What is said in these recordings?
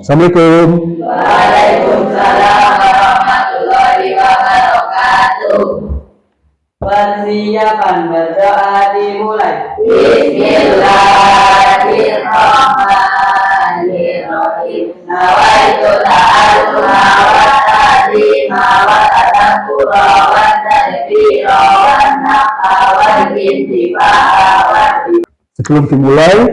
Assalamualaikum. Waalaikumsalam warahmatullahi wabarakatuh. Persiapan berdoa dimulai. Bismillahirrahmanirrahim. Nawaitu ta'alluha wa ta'zima wa tadabbura wa tadbira wa naqa wa intifa'a wa. Sebelum dimulai,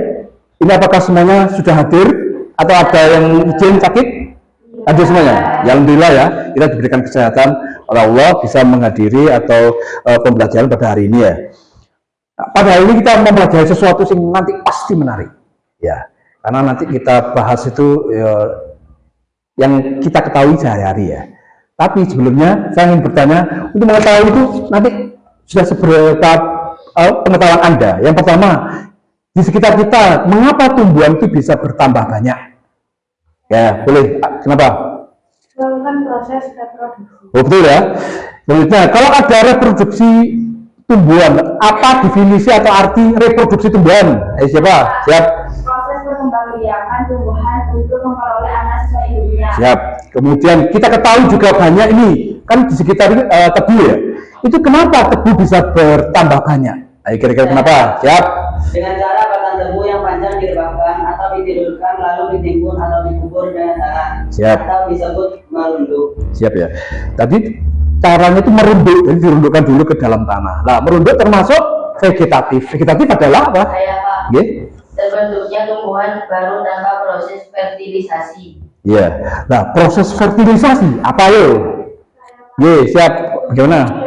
ini apakah semuanya sudah hadir atau ada yang izin sakit? Hadir semuanya. Ya, alhamdulillah ya, kita diberikan kesehatan oleh Allah bisa menghadiri atau pembelajaran pada hari ini ya. Nah, pada hari ini kita mempelajari sesuatu yang nanti pasti menarik ya, karena nanti kita bahas itu yang kita ketahui sehari-hari ya. Tapi sebelumnya saya ingin bertanya, untuk mengetahui itu nanti sudah seberapa pengetahuan Anda? Yang pertama, di sekitar kita, mengapa tumbuhan itu bisa bertambah banyak? Ya, boleh. Kenapa? Melakukan proses reproduksi. Oh, betul ya. Selanjutnya, kalau ada reproduksi tumbuhan, apa definisi atau arti reproduksi tumbuhan? Siapa? Siap. Proses perkembangbiakan tumbuhan untuk memperoleh anak sesuai induknya. Siap. Kemudian kita ketahui juga banyak ini, kan di sekitar tebu ya. Itu kenapa tebu bisa bertambah banyak? Ayo kira-kira kenapa? Siap. Dengan cara batang tebu yang panjang direbahkan atau ditidurkan lalu ditimbun atau dikubur dengan tangan. Siap. Atau disebut merunduk. Siap ya. Tadi caranya itu merunduk, jadi dirundukkan dulu ke dalam tanah. Nah, merunduk termasuk vegetatif. Vegetatif adalah apa? Saya Pak. Nggih. Terbentuknya tumbuhan baru tanpa proses fertilisasi. Iya. Nah, proses fertilisasi apa yo? Nggih, siap. Bagaimana?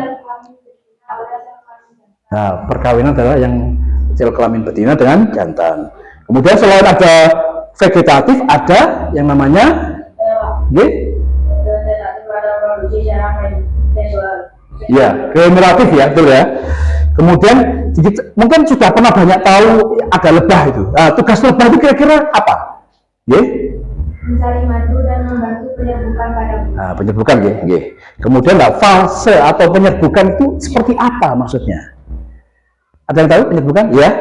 Nah, perkawinan adalah yang sel kelamin betina dengan jantan. Kemudian selain ada vegetatif, ada yang namanya nggih? Ya, generatif ya, betul ya. Kemudian mungkin sudah pernah banyak tahu ada lebah itu. Nah, tugas lebah itu kira-kira apa? Nggih? Mencari madu dan membantu penyerbukan pada buah. Nah, penyerbukan nggih. Kemudian fase atau penyerbukan itu seperti apa maksudnya? Ada yang tahu penyerbukan? Ya.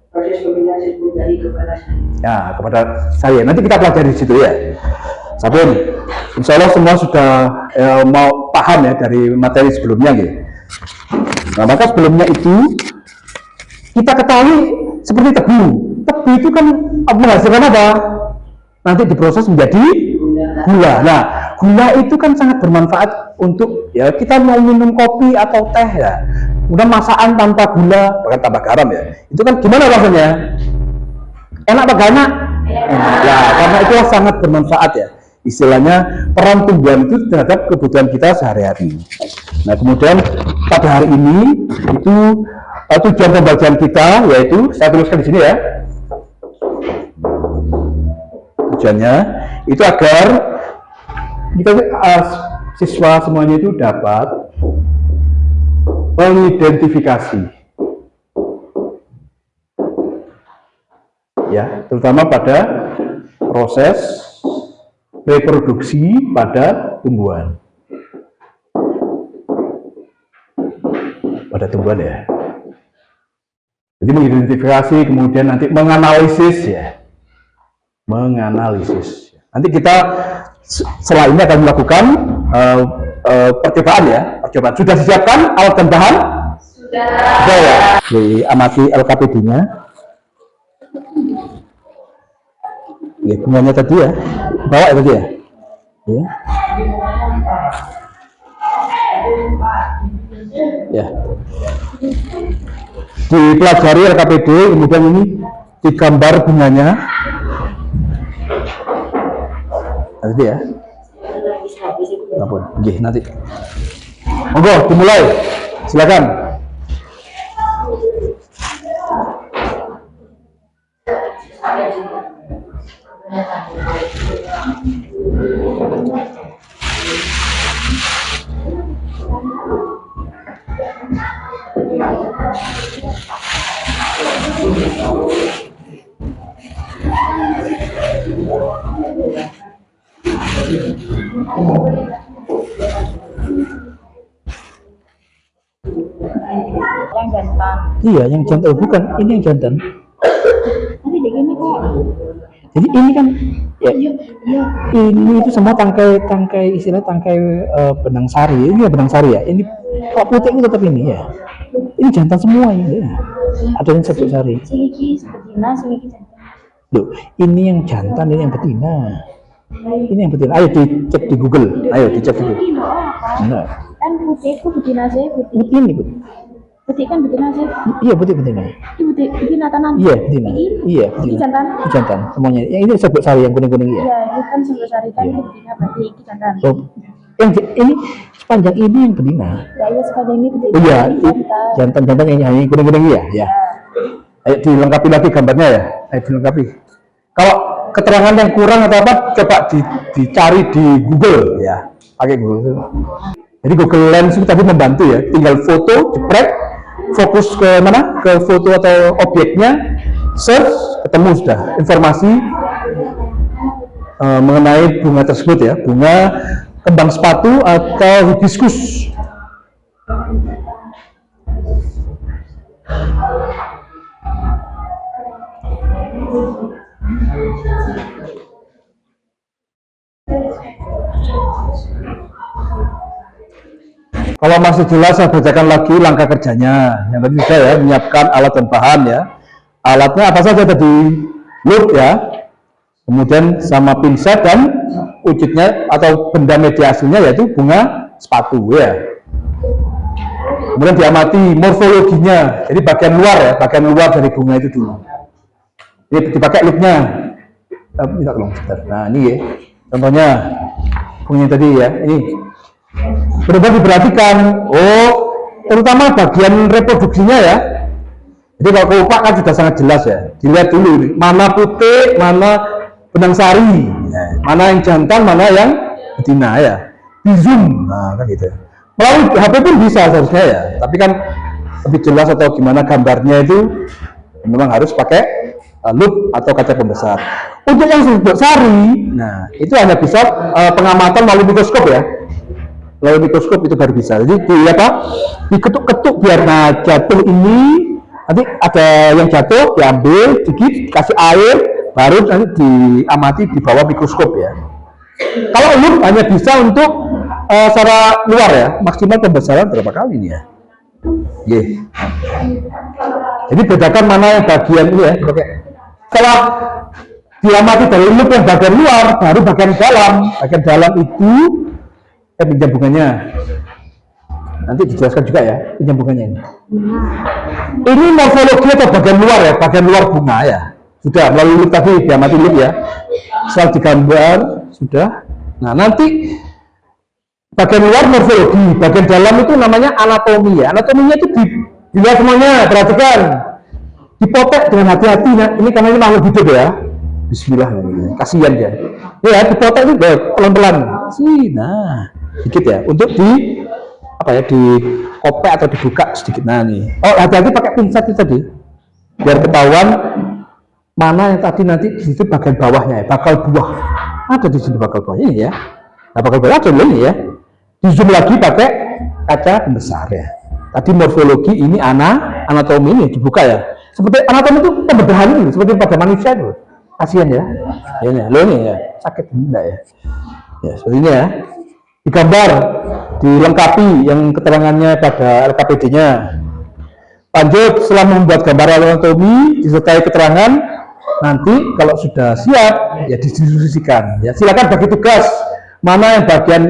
Proses pemindahan sirkuit dari kepada saya. Ya, kepada saya. Nanti kita pelajari di situ ya. Sabun. Insya Allah semua sudah mau paham ya dari materi sebelumnya gitu. Nah, maka sebelumnya itu kita ketahui seperti tebu. Tebu itu kan menghasilkan apa? Nanti diproses menjadi gula. Nah, gula itu kan sangat bermanfaat untuk ya kita mau minum kopi atau teh ya. Kemudian masakan tanpa gula, bahkan tanpa garam ya. Itu kan gimana rasanya? Enak apa gak enak? Ya, karena itu sangat bermanfaat ya. Istilahnya peran tumbuhan itu terhadap kebutuhan kita sehari-hari. Nah, kemudian pada hari ini itu tujuan pembelajaran kita yaitu saya tuliskan di sini ya. Tujuannya itu agar kita siswa semuanya itu dapat mengidentifikasi ya, terutama pada proses reproduksi pada tumbuhan. Pada tumbuhan ya. Jadi mengidentifikasi, kemudian nanti menganalisis ya. Menganalisis. Nanti kita setelah ini akan melakukan percobaan ya. Percobaan. Sudah disiapkan alat dan bahan? Sudah. Sudah ya. Diamati LKPD-nya. Ya, bunganya tadi ya. Bawa ya tadi ya. Ya. Ya. Dipelajari LKPD, kemudian ini digambar bunganya. Nanti ya. Ampun, nggih nanti. Monggo dimulai. Silakan. Yang jantan. Iya, yang jantan. Oh, bukan, ini yang jantan. Nanti begini kok. Jadi ini kan ya, ini itu semua tangkai istilah tangkai benang sari. Ini ya benang sari ya. Ini kalau putih itu tetap ini ya. Ini jantan semua ini ya. Ada yang sebut sari. Siliki betina, siliki jantan. Loh, ini yang jantan, ini yang betina. Ini yang betina. Ayo dicek di Google. Ayo dicek di Google. Nah, Kan putih itu betina sih, putih. ini putih. Putih kan betina sih. Iya putih betina. Ini putih, betina tanam. Iya betina. Iya Ini betina. jantan. Ini jantan semuanya. Yang ini sebut sari yang kuning-kuning ya. Iya, itu kan sebelum sari kan ini betina berarti ini jantan. Oh, yang ini sepanjang ini yang betina. Ya iya sepanjang ini betina. Oh iya, ini jantan. jantan-jantan yang kuning-kuning ya. Ya. Ayo dilengkapi lagi gambarnya ya. Ayo dilengkapi. Kalau keterangan yang kurang atau apa, coba dicari di Google ya. Pakai Google. Jadi Google Lens itu tadi membantu ya. Tinggal foto, jepret, fokus ke mana? Ke foto atau objeknya, search, ketemu sudah informasi mengenai bunga tersebut ya. Bunga kembang sepatu atau hibiscus. Kalau masih jelas saya bacakan lagi langkah kerjanya. Yang tadi sudah ya, menyiapkan alat dan bahan ya. Alatnya apa saja tadi? Loop ya. Kemudian sama pinset dan wujudnya atau benda mediasinya yaitu bunga sepatu ya. Kemudian diamati morfologinya. Jadi bagian luar ya, bagian luar dari bunga itu dulu. Ini dipakai loopnya. Minta tolong sebentar. Nah ini ya. Contohnya bunga tadi ya. Ini. Benar-benar diperhatikan, terutama bagian reproduksinya ya. Jadi kalau kelopak kan sudah sangat jelas ya. Dilihat dulu nih, mana putih, mana benang sari, mana yang jantan, mana yang betina ya. Di zoom, nah kan gitu. Melalui HP pun bisa seharusnya ya. Tapi kan lebih jelas atau gimana gambarnya itu memang harus pakai loop atau kaca pembesar. Untuk yang disebut sari, nah itu hanya bisa pengamatan melalui mikroskop ya. Melalui mikroskop itu baru bisa. Jadi diketuk-ketuk biar jatuh ini, nanti ada yang jatuh diambil dikit, dikasih air, baru nanti diamati di bawah mikroskop ya. Kalau loop hanya bisa untuk secara luar ya, maksimal pembesaran berapa kali ini ya. Jadi bedakan mana yang bagian ini ya. Oke. Setelah diamati dari loop yang bagian luar, baru bagian dalam. Bagian dalam itu pinjam bunganya. Nanti dijelaskan juga ya pinjam bunganya ini. Ini morfologi atau bagian luar ya, bagian luar bunga ya. Sudah melalui loop tadi diamati loop ya. Setelah digambar sudah. Nah nanti bagian luar morfologi, bagian dalam itu namanya anatomi ya. Anatominya itu dilihat semuanya, perhatikan. Dipotret dengan hati-hati. Nah, ini karena ini makhluk hidup ya. Bismillah, kasihan dia. Ya, dipotret itu pelan-pelan. Nah, sedikit ya. Untuk di kopek atau dibuka sedikit. Nah nih. Oh, hati-hati pakai pinset itu tadi. Biar ketahuan mana yang tadi nanti di situ bagian bawahnya ya, bakal buah. Ada di sini bakal buah ini ya. Nah, bakal buah ada ini ya. Di zoom lagi pakai kaca pembesar ya. Tadi morfologi ini anatomi ini dibuka ya. Seperti anatomi itu pembedahan ini seperti pada manusia itu. Kasihan ya. Ini lo ini ya, sakit enggak ya. Ya, seperti ini ya. Digambar, dilengkapi yang keterangannya pada LKPD-nya. Lanjut, setelah membuat gambar anatomi disertai keterangan, nanti kalau sudah siap ya didistribusikan. Ya silakan bagi tugas. Mana yang bagian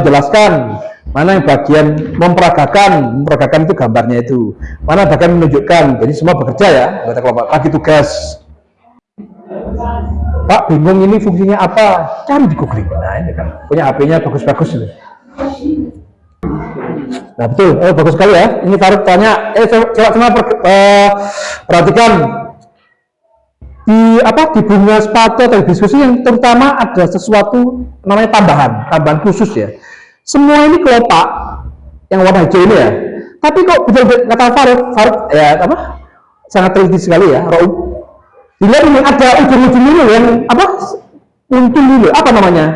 jelaskan, mana yang bagian memperagakan itu gambarnya itu, mana bagian menunjukkan. Jadi semua bekerja ya, kata kelompok bagi tugas. Pak bingung ini fungsinya apa? Cari di googling. Nah ini kan punya HP-nya bagus-bagus ini. Nah betul, bagus sekali ya. Ini taruh tanya, coba semua perhatikan di bunga sepatu atau hibiscus yang terutama ada sesuatu namanya tambahan khusus ya. Semua ini kelopak yang warna hijau ini ya. Tapi kok betul-betul kata Farid ya sangat teliti sekali ya. Dilihat ini ada ujung-ujung ini yang muncul dulu, apa namanya?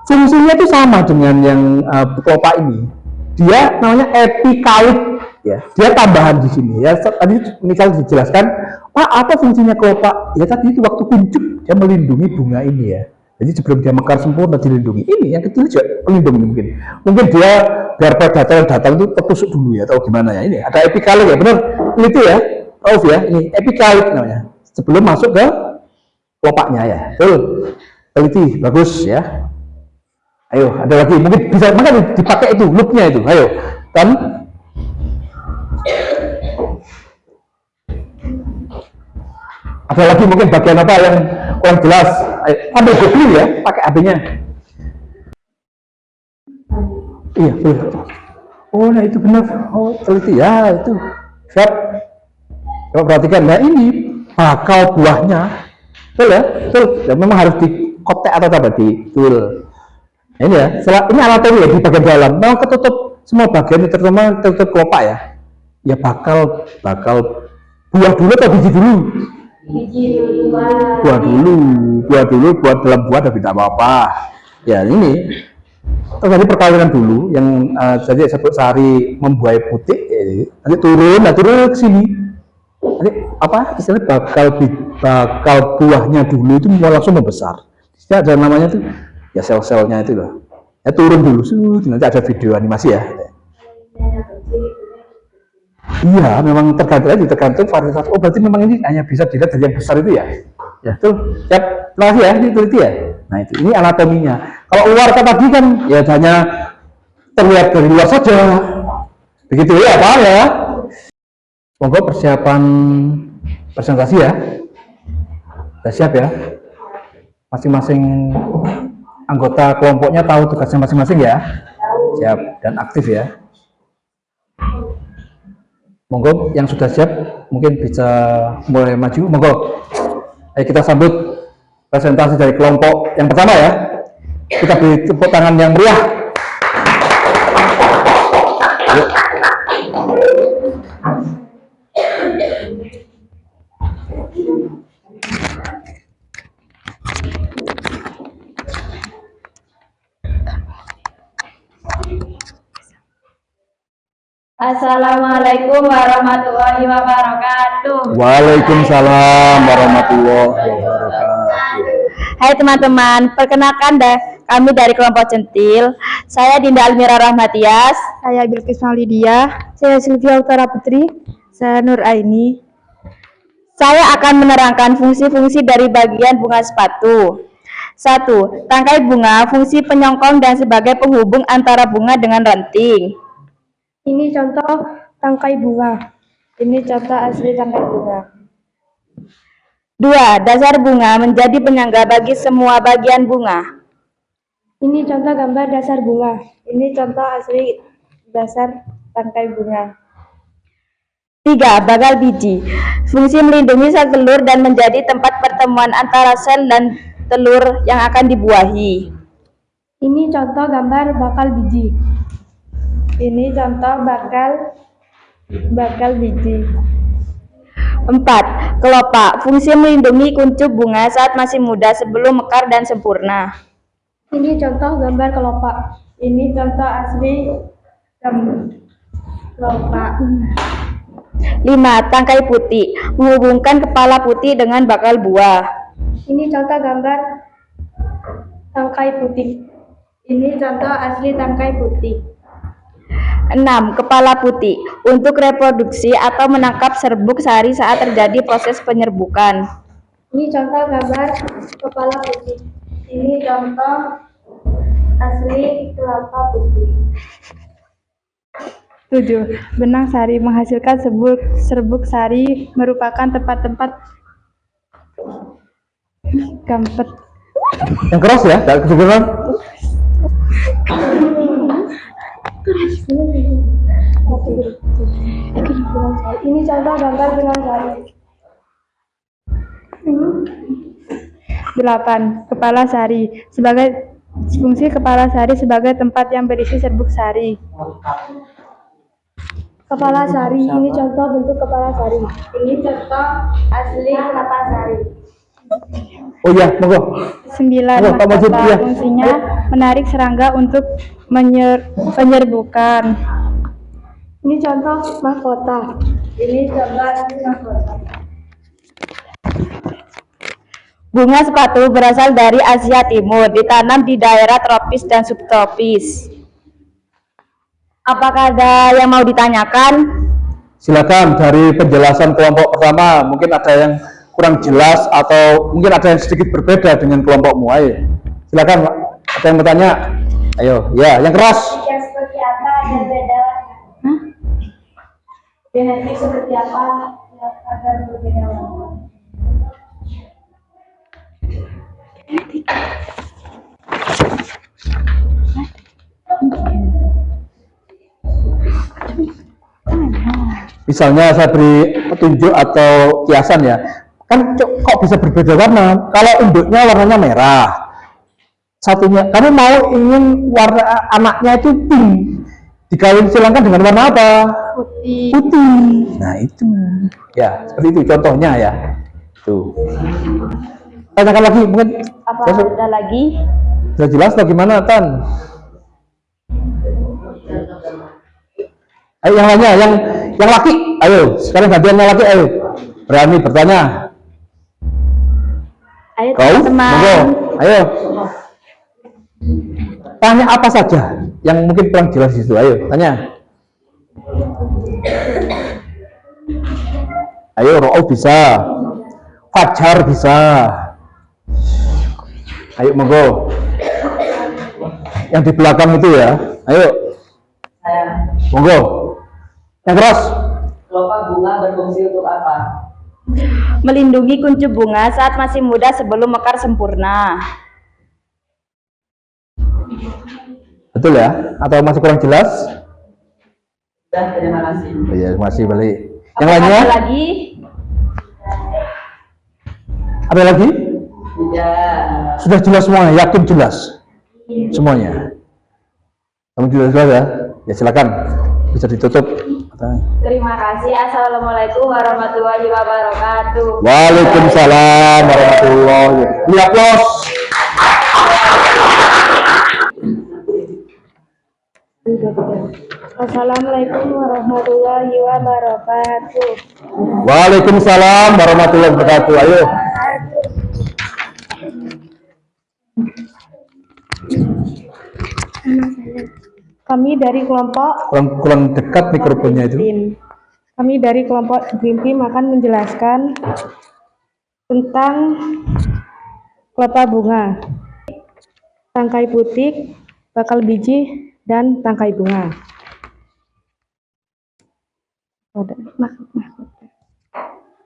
Fungsinya itu sama dengan yang kelopak ini. Dia namanya epikalit Ya, dia tambahan di sini ya. Tadi misal dijelaskan, Pak, apa fungsinya kelopak? Ya tadi itu waktu kuncup dia melindungi bunga ini ya. Jadi sebelum dia mekar sempurna dilindungi. Ini yang kecil juga pelindung ini mungkin. Mungkin dia biar predator datang itu tertusuk dulu ya, atau gimana ya. Ini ada epikalit ya, benar? Itu ya, Rauf ya. Ini epikalit namanya. Sebelum masuk ke kelopaknya ya. Betul. Teliti, bagus ya. Ayo, ada lagi. Mungkin bisa makanya dipakai itu loopnya itu. Ayo, kan? Ada lagi mungkin bagian apa yang kurang jelas? Ayo, ambil Google ya, pakai HP-nya. Iya, betul. Oh, nah itu benar. Oh, teliti ya, itu. Siap. Coba perhatikan. Nah, ini bakal buahnya. Betul ya? Betul. Dan memang harus dikotek atau apa di tool. Nah, ini ya. Ini anatomi ya di bagian dalam. Memang ketutup semua bagian ini, terutama tertutup kelopak ya. Ya bakal buah dulu atau biji dulu? Biji dulu. Buah dulu, buat dalam buah tapi tidak apa-apa. Ya ini terjadi perkawinan dulu yang jadi sebut sari membuai putih, nanti turun ke sini. Nanti apa istilahnya bakal buahnya dulu itu mau langsung membesar. Jadi ada namanya tuh ya sel-selnya itu loh. Ya turun dulu, nanti ada video animasi ya. Iya, memang tergantung varietas. Oh, berarti memang ini hanya bisa dilihat dari yang besar itu ya? Ya, tuh. Siap. Terima kasih ya, ini teliti ya. Nah, ini anatominya. Kalau luar tadi kan, ya hanya terlihat dari luar saja. Begitu ya, paham ya? Monggo persiapan presentasi ya. Sudah siap ya? Masing-masing anggota kelompoknya tahu tugasnya masing-masing ya? Siap dan aktif ya. Monggo yang sudah siap mungkin bisa mulai maju. Monggo. Ayo kita sambut presentasi dari kelompok yang pertama ya. Kita beri tepuk tangan yang meriah. Yuk. Assalamualaikum warahmatullahi wabarakatuh. Waalaikumsalam warahmatullahi wabarakatuh. Hai teman-teman, perkenalkan kami dari kelompok Centil. Saya Dinda Almira Rahmatias. Saya Bilqis Maulidia. Saya Sylvia Utara Putri. Saya Nur Aini. Saya akan menerangkan fungsi-fungsi dari bagian bunga sepatu. 1. Tangkai bunga, fungsi penyongkong dan sebagai penghubung antara bunga dengan ranting. Ini contoh tangkai bunga. Ini contoh asli tangkai bunga. 2. Dasar bunga menjadi penyangga bagi semua bagian bunga. Ini contoh gambar dasar bunga. Ini contoh asli dasar tangkai bunga. 3. Bagal biji. Fungsi melindungi sel telur dan menjadi tempat pertemuan antara sel dan telur yang akan dibuahi. Ini contoh gambar bakal biji. Ini contoh bakal biji. 4. Kelopak. Fungsi melindungi kuncup bunga saat masih muda sebelum mekar dan sempurna. Ini contoh gambar kelopak. Ini contoh asli kelopak. 5. Tangkai putih. Menghubungkan kepala putih dengan bakal buah. Ini contoh gambar tangkai putih. Ini contoh asli tangkai putih. 6. Kepala putih. Untuk reproduksi atau menangkap serbuk sari saat terjadi proses penyerbukan. Ini contoh gambar kepala putih. Ini contoh asli kelapa putih. 7. Benang sari menghasilkan serbuk sari merupakan tempat-tempat gampet. Yang keras ya, tak kedengeran. Ini contoh gambar benang sari. 8. Kepala sari. Sebagai fungsi kepala sari sebagai tempat yang berisi serbuk sari. Kepala sari, ini contoh bentuk kepala sari. Ini contoh asli kelapa sari. Oh iya, monggo. 9. Pak Majid, iya. Fungsinya menarik serangga untuk penyerbukan. Ini contoh mahkota. Ini contoh asli mahkota. Bunga sepatu berasal dari Asia Timur, ditanam di daerah tropis dan subtropis. Apakah ada yang mau ditanyakan? Silakan dari penjelasan kelompok pertama, mungkin ada yang kurang jelas atau mungkin ada yang sedikit berbeda dengan kelompokmu. Ayo, silakan, ada yang bertanya? Ayo, ya, yang keras. Yang seperti apa dan beda warna? Genetik seperti apa yang agar berbeda warna? Misalnya saya beri petunjuk atau kiasan ya, kan kok bisa berbeda warna? Kalau induknya warnanya merah, satunya kamu mau ingin warna anaknya itu pink, dikawin silangkan dengan warna apa? Putih. Putih. Nah itu, ya seperti itu contohnya ya. Tuh. Tanyakan lagi mungkin. Apa ada lagi? Sudah jelas atau gimana, Tan? Ayo yang lainnya, yang laki, ayo sekarang gantian yang laki, ayo berani bertanya. Ayo Kau, teman-teman. monggo, ayo tanya apa saja yang mungkin kurang jelas di situ, ayo tanya. Ayo Ro'o bisa, Fajar bisa, ayo monggo. Yang di belakang itu ya, ayo Saya, monggo. Yang keras. kelopak bunga berfungsi untuk apa? Melindungi kuncup bunga saat masih muda sebelum mekar sempurna. Betul ya? Atau masih kurang jelas? Sudah, terima kasih. Oh, iya, masih balik. Yang Apakah lainnya? ada lagi? Ada lagi? Tidak. Sudah jelas semuanya? Yakin jelas? Semuanya? Kamu jelas ya? Ya silakan. Bisa ditutup. Terima kasih. Assalamualaikum warahmatullahi wabarakatuh. Waalaikumsalam warahmatullahi wabarakatuh. Lihat los. Assalamualaikum warahmatullahi wabarakatuh. Waalaikumsalam warahmatullahi wabarakatuh. Ayo. Kami dari kelompok Kurang dekat mikrofonnya itu. Kami dari kelompok Dream Team akan menjelaskan tentang kelopak bunga, tangkai putik, bakal biji, dan tangkai bunga.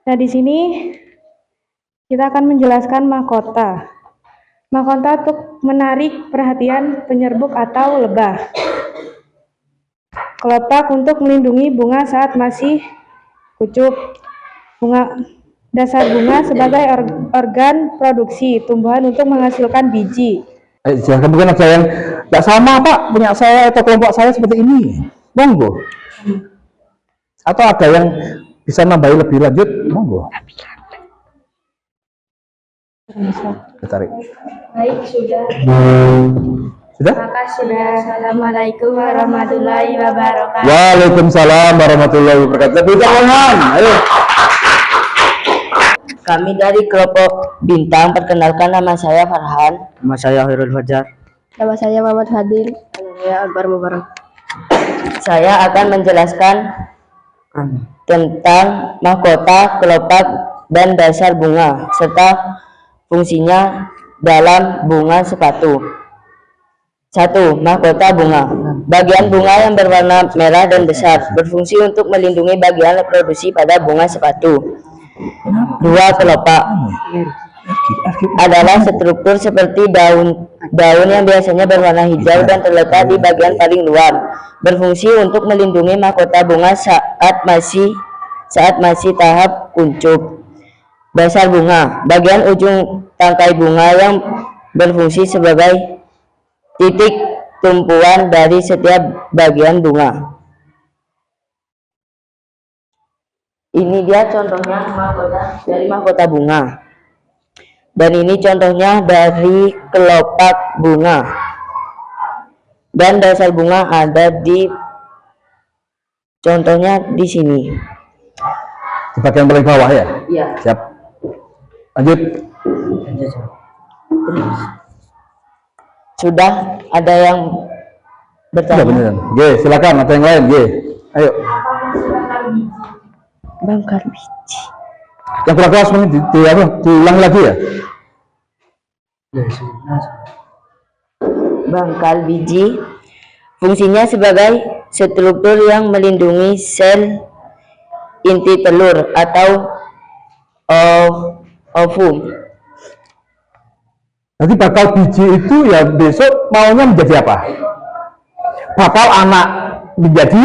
Nah, di sini kita akan menjelaskan mahkota. Mahkota untuk menarik perhatian penyerbuk atau lebah. Kelopak untuk melindungi bunga saat masih kucup. Dasar bunga sebagai organ produksi tumbuhan untuk menghasilkan biji. Silahkan, mungkin ada yang tidak sama Pak, punya saya atau kelompok saya seperti ini. Monggo. Atau ada yang bisa nambahi lebih lanjut, monggo. Tarik. Baik, sudah. Sudah? Sudah. Assalamualaikum warahmatullahi wabarakatuh. Waalaikumsalam warahmatullahi wabarakatuh. Lebih tangan, ayo. Kami dari kelompok Bintang, perkenalkan nama saya Farhan. Nama saya Khairul Fajar. Nama saya Muhammad Fadil. Saya Akbar Mubarak. Saya akan menjelaskan tentang mahkota, kelopak, dan dasar bunga, serta fungsinya dalam bunga sepatu. 1. Mahkota bunga. Bagian bunga yang berwarna merah dan besar, berfungsi untuk melindungi bagian reproduksi pada bunga sepatu. 2. Kelopak adalah struktur seperti daun yang biasanya berwarna hijau dan terletak di bagian paling luar, berfungsi untuk melindungi mahkota bunga saat masih tahap kuncup. Dasar bunga, bagian ujung tangkai bunga yang berfungsi sebagai titik tumpuan dari setiap bagian bunga. Ini dia contohnya mahkota bunga. Dan ini contohnya dari kelopak bunga. Dan dasar bunga ada di Contohnya di sini. Di bagian paling bawah ya. Iya. Siap. Lanjut. Sudah ada yang Sudah bertanya? beneran. Oke, silakan ada yang lain. Oke. Ayo. Bangkal biji. Yang kurang kelas diulang lagi ya. Bangkal biji fungsinya sebagai struktur yang melindungi sel inti telur atau ovum. Nanti bakal biji itu ya besok maunya menjadi apa? Bakal anak menjadi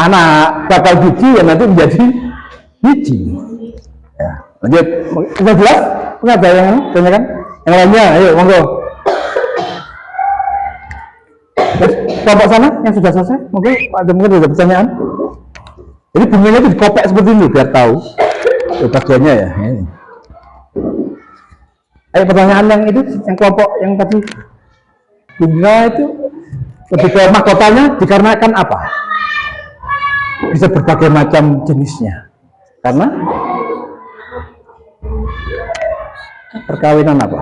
anak, bakal biji ya nanti menjadi biji. Ya, lanjut. Sudah jelas? Enggak ada yang tanyakan? Yang lainnya, ayo monggo. Kelompok sana yang sudah selesai, mungkin ada pertanyaan. Jadi bunganya itu dikopek seperti ini biar tahu bagiannya ya. Ini. Ayo pertanyaan yang itu, yang kelompok yang tadi bunga itu lebih ke mahkotanya dikarenakan apa? Bisa berbagai macam jenisnya. Karena perkawinan apa?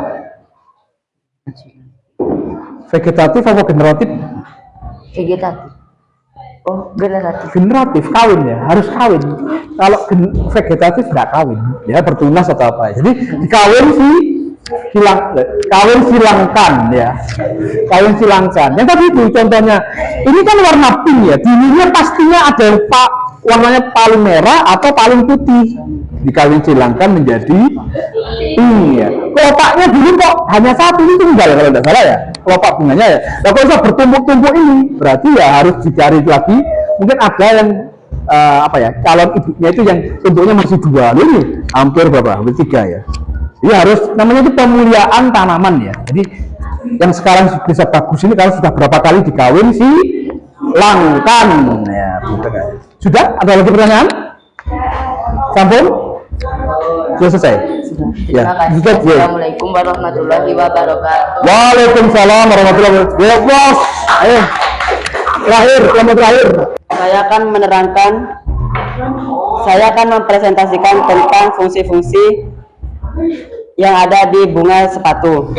Vegetatif atau generatif? Vegetatif. Oh, generatif. Generatif, kawin ya, harus kawin. Kalau vegetatif nggak kawin, ya bertunas atau apa. Jadi dikawin kawin silangkan ya, kawin silangkan. Yang tadi itu contohnya, ini kan warna pink ya, dulunya pastinya ada yang warnanya paling merah atau paling putih. Dikawin silangkan menjadi pink ya. Kelopaknya dulu kok hanya satu, ini tunggal kalau tidak salah ya, kelopak bunganya ya. Nah kalau bisa bertumpuk-tumpuk ini, berarti ya harus dicari lagi. Mungkin ada yang apa ya, calon ibunya itu yang bentuknya masih dua, ini hampir berapa? Hampir 3 ya. Ini harus, namanya itu pemuliaan tanaman ya. Jadi yang sekarang bisa bagus ini kalau sudah berapa kali dikawin si langkan ya. Sudah? Ada lagi pertanyaan? Sambung? Sudah selesai? Terima kasih. Assalamualaikum warahmatullahi wabarakatuh. Waalaikumsalam warahmatullahi wabarakatuh. Ya, bos. Ayo. Terakhir. Saya akan mempresentasikan tentang fungsi-fungsi yang ada di bunga sepatu.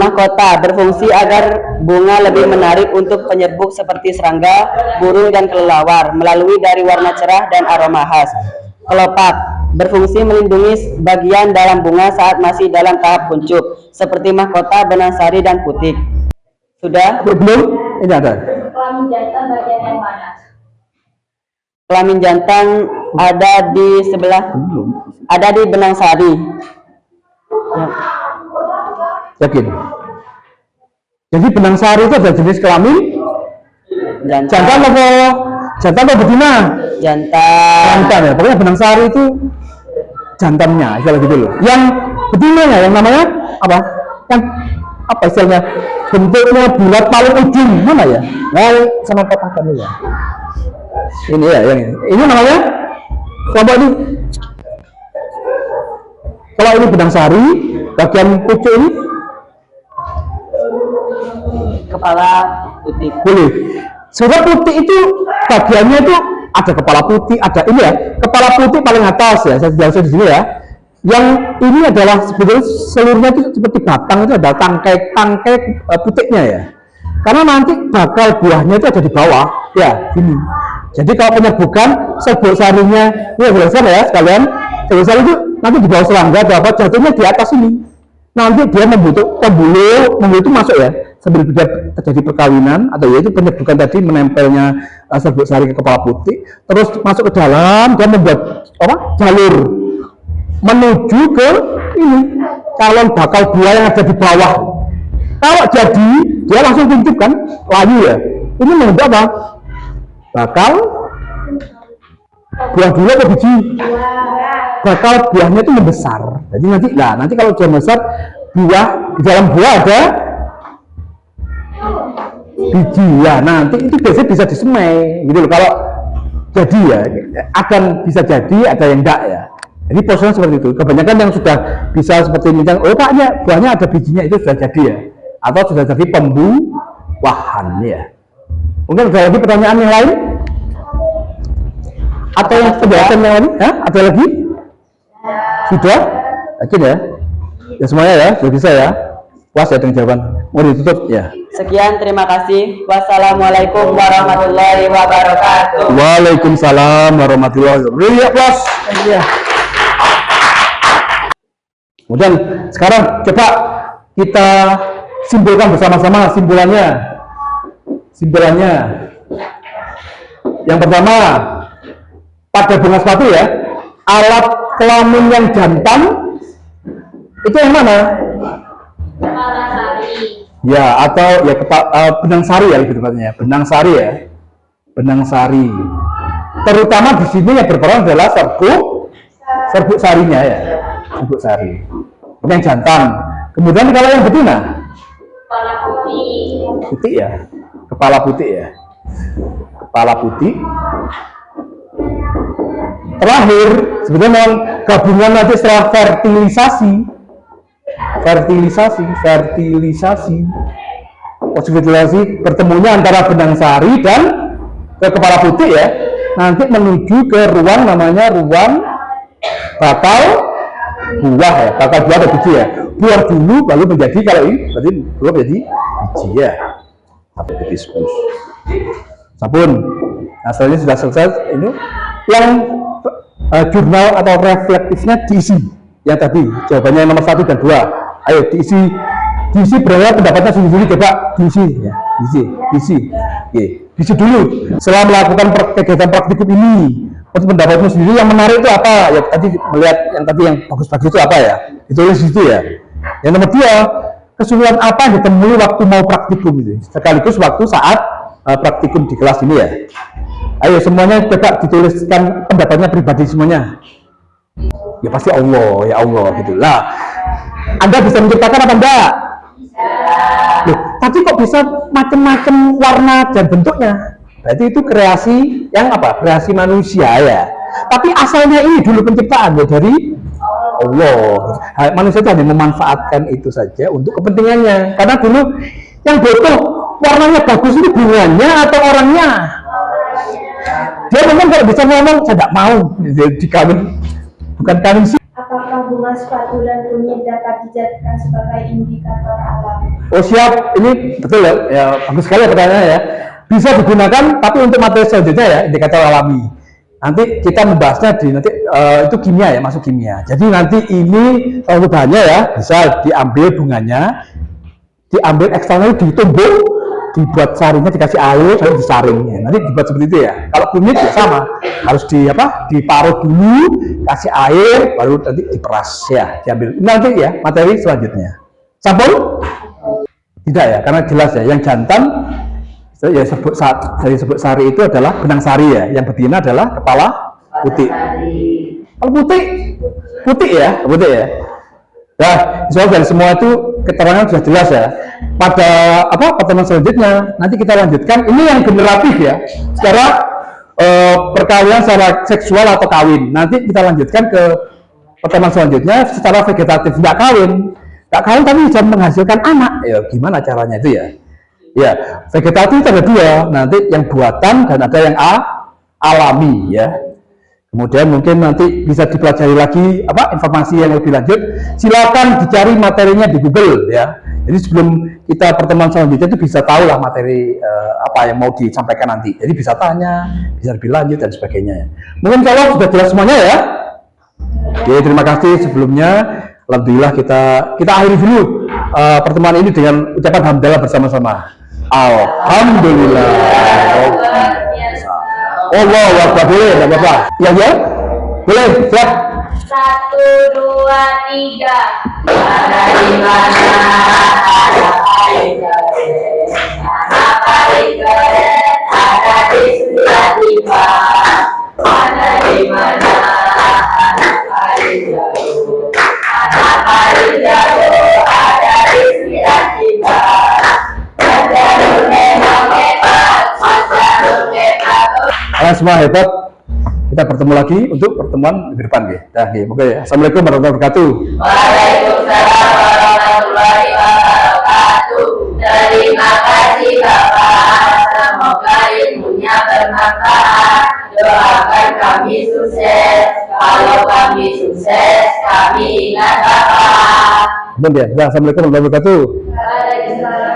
Mahkota berfungsi agar bunga lebih menarik untuk penyerbuk seperti serangga, burung, dan kelelawar melalui dari warna cerah dan aroma khas. Kelopak berfungsi melindungi bagian dalam bunga saat masih dalam tahap kuncup, seperti mahkota, benang sari, dan putik. Sudah? Belum? Ini ada. Kelamin jantan bagian yang mana? Kelamin jantan ada di sebelah, ada di benang sari. Yakin? Jadi benang sari itu ada jenis kelamin jantan atau betina? Jantan ya, pokoknya benang sari itu jantannya, istilah gitu loh. Yang betinanya yang namanya apa? Yang apa istilahnya? Bentuknya bulat paling ujung mana ya? Nah, sama kotakan ya. Ini ya, yang ini namanya kelompok ini. Kalau ini benang sari, bagian pucuk ini Kepala putih. boleh. Sebab putih itu bagiannya itu ada kepala putih, ada ini ya. Kepala putih paling atas ya, saya jelaskan di sini ya. Yang ini adalah sebetulnya seluruhnya itu seperti batang, itu ada tangkai putihnya ya. Karena nanti bakal buahnya itu ada di bawah ya, ini. Jadi kalau penyerbukan serbuk sarinya, ini jelaskan ya sekalian. Serbuk sari itu nanti di bawah serangga ada apa, jatuhnya di atas ini. Nanti dia membutuhkan pembuluh itu masuk ya, sambil terjadi perkawinan atau yaitu penyerbukan tadi menempelnya serbuk sari ke kepala putih, terus masuk ke dalam dan membuat apa jalur menuju ke ini calon bakal buah yang ada di bawah. Kalau jadi dia langsung kuncup kan, layu ya. Ini membentuk apa? Bakal buah dulu atau biji? Bakal buahnya itu membesar. Jadi nanti kalau dia besar, buah di dalam buah ada biji ya. Nanti itu biasanya bisa disemai gitu loh. Kalau jadi ya akan bisa jadi, ada yang enggak ya. Jadi prosesnya seperti itu. Kebanyakan yang sudah bisa seperti ini, oh paknya buahnya ada bijinya, itu sudah jadi ya, atau sudah jadi pembuahan ya. Mungkin ada lagi pertanyaan yang lain? Atau yang penjelasan yang lain? Hah? Ada lagi? Sudah? Yakin ya? Ya semuanya ya, sudah bisa ya? Puas ya dengan jawaban? Mau ditutup? Ya. Sekian, terima kasih. Wassalamualaikum warahmatullahi wabarakatuh. Waalaikumsalam warahmatullahi wabarakatuh. Ya, puas. Ya. Kemudian sekarang coba kita simpulkan bersama-sama simpulannya. Simpulannya. Yang pertama, pada bunga sepatu ya, alat kelamin yang jantan itu yang mana? Ya, atau ya benang sari ya lebih tepatnya. Benang sari ya. Benang sari. Terutama di sini yang berperan adalah serbuk sarinya ya. Serbuk sari. Ini yang jantan. Kemudian kalau yang betina? Kepala putih. Putih ya. Kepala putih ya. Kepala putih. Terakhir, sebetulnya gabungan nanti setelah fertilisasi, bertemunya antara benang sari dan kepala putih ya, nanti menuju ke ruang namanya ruang bakal buah ya, bakal buah atau biji ya. Buah dulu baru menjadi, kalau ini berarti buah menjadi biji ya. Hibiscus. Sabun. Hasilnya sudah selesai. Ini yang jurnal atau reflektifnya diisi. Yang tadi jawabannya nomor 1 dan 2. Ayo diisi berapa pendapatnya sendiri, coba diisi ya. Diisi dulu. Setelah melakukan kegiatan praktikum ini, untuk pendapatmu sendiri yang menarik itu apa? Ya tadi melihat yang tadi yang bagus-bagus itu apa ya? Ditulis di situ ya. Yang nomor 2, kesulitan apa yang ditemui waktu mau praktikum itu? Sekaligus waktu saat praktikum di kelas ini ya. Ayo semuanya coba dituliskan pendapatnya pribadi semuanya. Ya pasti Allah, ya Allah gitu lah. Anda bisa menciptakan apa enggak? Loh, tapi kok bisa macam-macam warna dan bentuknya? Berarti itu kreasi yang apa? Kreasi manusia ya. Tapi asalnya ini dulu penciptaan ya dari Allah. Manusia itu hanya memanfaatkan itu saja untuk kepentingannya. Karena dulu yang butuh warnanya bagus itu bunganya atau orangnya? Dia mungkin kalau bisa ngomong, saya tidak mau dikawin, bukan kawin sih. Apakah bunga sepatu dan kunyit dapat dijadikan sebagai indikator alam? Oh siap, ini betul ya, bagus sekali pertanyaannya ya. Bisa digunakan, tapi untuk materi selanjutnya ya, indikator alami. Nanti kita membahasnya di nanti itu kimia ya, masuk kimia. Jadi nanti ini kalau bahannya ya, bisa diambil bunganya, diambil eksternalnya, ditumbuk, dibuat saringnya, dikasih air, lalu disaring ya. Nanti dibuat seperti itu ya. Kalau kunyit ya sama, harus diparut dulu, kasih air, baru nanti diperas ya, diambil. Nanti ya materi selanjutnya. Sampul? Tidak ya, karena jelas ya. Yang jantan ya serbuk sari itu adalah benang sari ya. Yang betina adalah kepala putih. Kalau putih ya. Nah, soal dari semua itu keterangan sudah jelas ya. Pada pertemuan selanjutnya nanti kita lanjutkan. Ini yang generatif ya. Secara perkawinan secara seksual atau kawin. Nanti kita lanjutkan ke pertemuan selanjutnya secara vegetatif. Nggak kawin tapi bisa menghasilkan anak. Ya gimana caranya itu ya? Ya, vegetatif itu ada 2. Nanti yang buatan dan ada yang alami ya. Kemudian mungkin nanti bisa dipelajari lagi informasi yang lebih lanjut. Silakan dicari materinya di Google ya. Jadi sebelum kita pertemuan selanjutnya itu bisa tahu lah materi apa yang mau disampaikan nanti. Jadi bisa tanya, bisa lebih lanjut dan sebagainya. Mungkin kalau sudah jelas semuanya ya. Oke, terima kasih sebelumnya. Alhamdulillah kita akhiri dulu pertemuan ini dengan ucapan hamdalah bersama-sama. Alhamdulillah. Allah Akbar, boleh, tidak apa-apa. Ya, boleh, siap. 1, 2, 3. Ada di mana? Ada di sudah tiba. Ada di mana? Ada di sudah tiba. Kalian semua hebat. Kita bertemu lagi untuk pertemuan minggu depan ya. Oke. Assalamualaikum warahmatullahi wabarakatuh. Waalaikumsalam warahmatullahi wabarakatuh. Terima kasih Bapak. Semoga doakan kami sukses. Kalau kami sukses, kami ingat Bapak. Benar ya. Assalamualaikum warahmatullahi wabarakatuh. Waalaikumsalam.